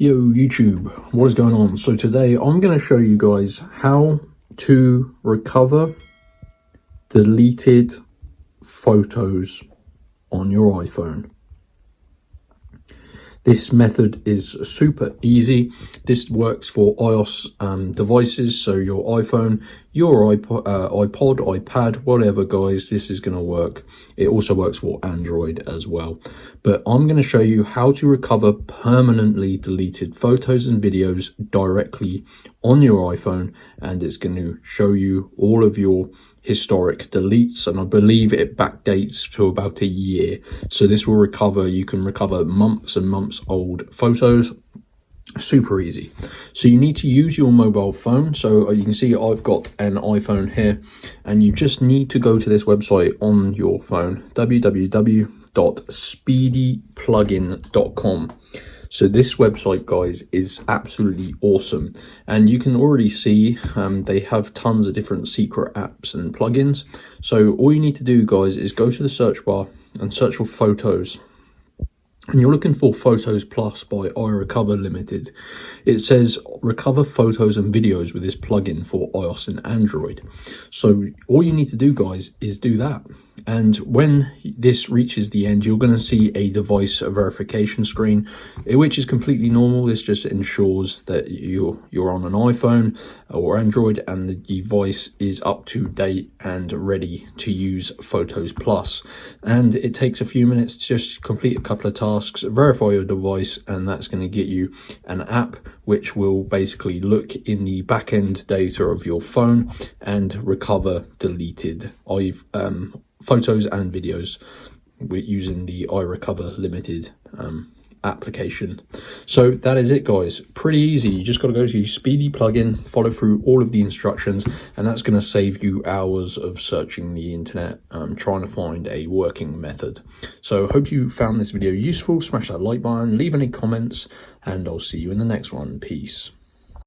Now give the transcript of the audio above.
Yo YouTube, what is going on? So today I'm going to show you guys how to recover deleted photos on your iPhone. This method is super easy. This works for iOS devices, so your iPhone, your iPod, iPad, whatever guys, this is going to work. It also works for Android as well. But I'm going to show you how to recover permanently deleted photos and videos directly on your iPhone, and it's going to show you all of your historic deletes, and I believe it backdates to about a year. So this will recover, you can recover months and months old photos. Super easy. So you need to use your mobile phone. So you can see I've got an iPhone here, and you just need to go to this website on your phone, www.speedyplugin.com. So this website, guys, is absolutely awesome, and you can already see they have tons of different secret apps and plugins. So all you need to do, guys, is go to the search bar and search for photos. And you're looking for Photos Plus by iRecover Limited. It says recover photos and videos with this plugin for iOS and Android. So all you need to do, guys, is do that. And when this reaches the end, you're going to see a device verification screen, which is completely normal. This just ensures that you're on an iPhone or Android and the device is up to date and ready to use Photos Plus. And it takes a few minutes to just complete a couple of tasks, verify your device, and that's going to get you an app which will basically look in the backend data of your phone and recover deleted photos and videos using the iRecover Limited application. So that is it, guys. Pretty easy. You just got to go to Speedy Plugin, follow through all of the instructions, and that's going to save you hours of searching the internet trying to find a working method. So hope you found this video useful. Smash that like button, leave any comments, and I'll see you in the next one. Peace.